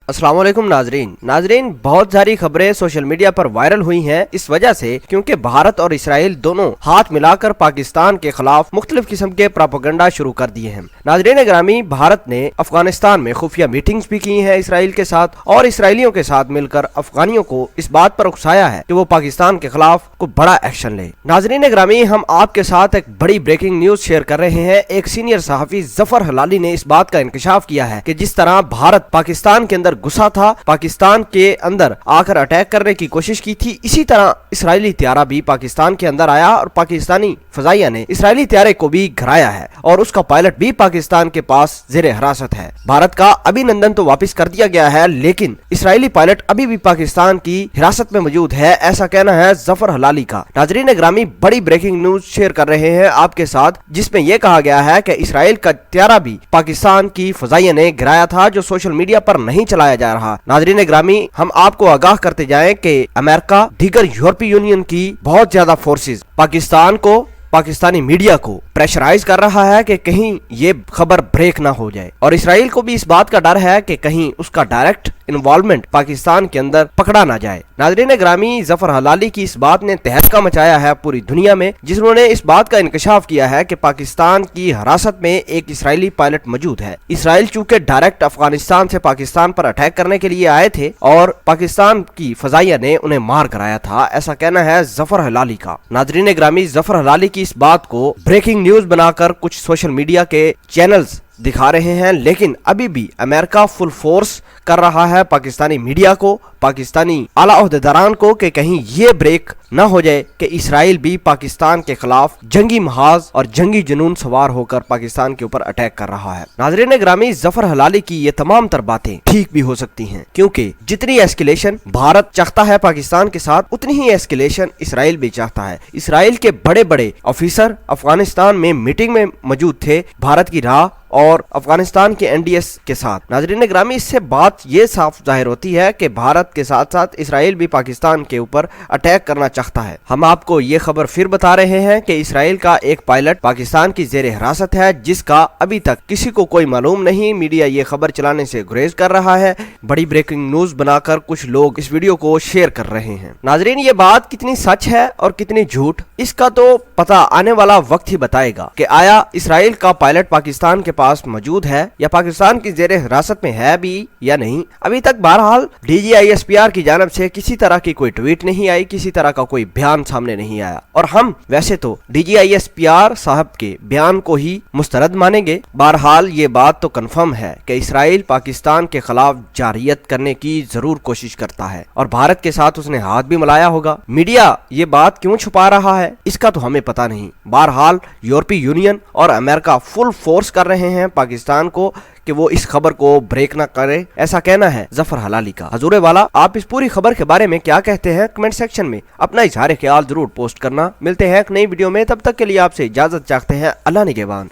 अस्सलाम वालेकुम नाजरीन बहुत सारी खबरें सोशल मीडिया पर वायरल हुई हैं इस वजह से क्योंकि भारत और इसराइल दोनों हाथ मिलाकर पाकिस्तान के खिलाफ मुख्तलिफ किस्म के प्रोपेगेंडा शुरू कर दिए हैं। नाजरीन ग्रामी, भारत ने अफगानिस्तान में खुफिया मीटिंग्स भी की हैं इसराइल के साथ और इसराइलियों के साथ मिलकर अफगानियों को इस बात पर उकसाया है कि वो पाकिस्तान के खिलाफ कोई बड़ा एक्शन ले। नाजरीन ग्रामी, हम आपके साथ एक बड़ी ब्रेकिंग न्यूज शेयर कर रहे हैं। एक सीनियर सहाफी जफर हलाली ने इस बात का इंकशाफ किया है कि जिस तरह भारत पाकिस्तान के अंदर गुस्सा था, पाकिस्तान के अंदर आकर अटैक करने की कोशिश की थी, इसी तरह इसराइली त्यारा भी पाकिस्तान के अंदर आया और पाकिस्तानी फजाइया ने इसराइली त्यारे को भी गिराया है और उसका पायलट भी पाकिस्तान के पास जेरे हिरासत है। भारत का अभिनंदन तो वापस कर दिया गया है, लेकिन इसराइली पायलट अभी भी पाकिस्तान की हिरासत में मौजूद है, ऐसा कहना है जफर हलाली का। नाजरीन ग्रामी, बड़ी ब्रेकिंग न्यूज शेयर कर रहे हैं आपके साथ, जिसमें यह कहा गया है कि इसराइल का त्यारा भी पाकिस्तान की फजाइया ने गिराया था, जो सोशल मीडिया पर नहीं चलाया जा रहा। नाजरीन ग्रामी, हम आपको आगाह करते जाएं कि अमेरिका, दीगर यूरोपीय यूनियन की बहुत ज्यादा फोर्सेस पाकिस्तान को, पाकिस्तानी मीडिया को प्रेशराइज कर रहा है कि कहीं ये खबर ब्रेक ना हो जाए और इसराइल को भी इस बात का डर है कि कहीं उसका डायरेक्ट इन्वॉल्वमेंट पाकिस्तान के अंदर पकड़ा ना जाए। नाज़रीन ग्रामी, जफर हलाली की इस बात ने तहलका मचाया है पूरी दुनिया में, जिन्होंने इस बात का इंकशाफ किया है कि पाकिस्तान की हिरासत में एक इसराइली पायलट मौजूद है। इसराइल चूंकि डायरेक्ट अफगानिस्तान से पाकिस्तान पर अटैक करने के लिए आए थे और पाकिस्तान की फजाइया ने उन्हें मार कराया था, ऐसा कहना है जफर हलाली का। नाज़रीन ग्रामी, जफर हलाली की इस बात को ब्रेकिंग न्यूज बनाकर कुछ सोशल मीडिया के चैनल्स दिखा रहे हैं, लेकिन अभी भी अमेरिका फुल फोर्स कर रहा है पाकिस्तानी मीडिया को, पाकिस्तानी आला ओहदेदारान को, कि कहीं ये ब्रेक न हो जाए कि इसराइल भी पाकिस्तान के खिलाफ जंगी महाज और जंगी जुनून सवार होकर पाकिस्तान के ऊपर अटैक कर रहा है। नाज़रीन ग्रामी, जफर हलाली की ये तमाम तर बातें ठीक भी हो सकती हैं, क्योंकि जितनी एस्केलेशन भारत चाहता है पाकिस्तान के साथ, उतनी ही एस्केलेशन इसराइल भी चाहता है। इसराइल के बड़े बड़े ऑफिसर अफगानिस्तान में मीटिंग में मौजूद थे भारत की राह और अफगानिस्तान के एनडीएस के साथ। नाज़रीन ग्रामी, इससे बात ये साफ जाहिर होती है कि भारत के साथ साथ इसराइल भी पाकिस्तान के ऊपर अटैक करना चाहता है। हम आपको ये खबर फिर बता रहे हैं कि इसराइल का एक पायलट पाकिस्तान की जेरे हिरासत है, जिसका अभी तक किसी को कोई मालूम नहीं। मीडिया ये खबर चलाने से गुरेज कर रहा है। बड़ी ब्रेकिंग न्यूज बनाकर कुछ लोग इस वीडियो को शेयर कर रहे हैं। नाज़रीन, ये बात कितनी सच है और कितनी झूठ, इसका तो पता आने वाला वक्त ही बताएगा कि आया इसराइल का पायलट पाकिस्तान के पास मौजूद है या पाकिस्तान की जेरे हिरासत में है भी या नहीं। अभी तक बहरहाल DGISPR की जानब से किसी तरह की कोई ट्वीट नहीं आई, किसी तरह का कोई बयान सामने नहीं आया और हम वैसे तो DGISPR साहब के बयान को ही मुस्तरद मानेंगे। बहरहाल ये बात तो कंफर्म है कि इसराइल पाकिस्तान के खिलाफ जारियत करने की जरूर कोशिश करता है और भारत के साथ उसने हाथ भी मिलाया होगा। मीडिया ये बात क्यों छुपा रहा है, इसका तो हमें पता नहीं। बहरहाल यूरोपीय यूनियन और अमेरिका फुल फोर्स कर रहे हैं पाकिस्तान को कि वो इस खबर को ब्रेक ना करे, ऐसा कहना है जफर हलाली का। हजूर वाला, आप इस पूरी खबर के बारे में क्या कहते हैं? कमेंट सेक्शन में अपना इजहार ख्याल जरूर पोस्ट करना। मिलते हैं एक नई वीडियो में, तब तक के लिए आपसे इजाजत चाहते हैं। अल्लाह निगहबान।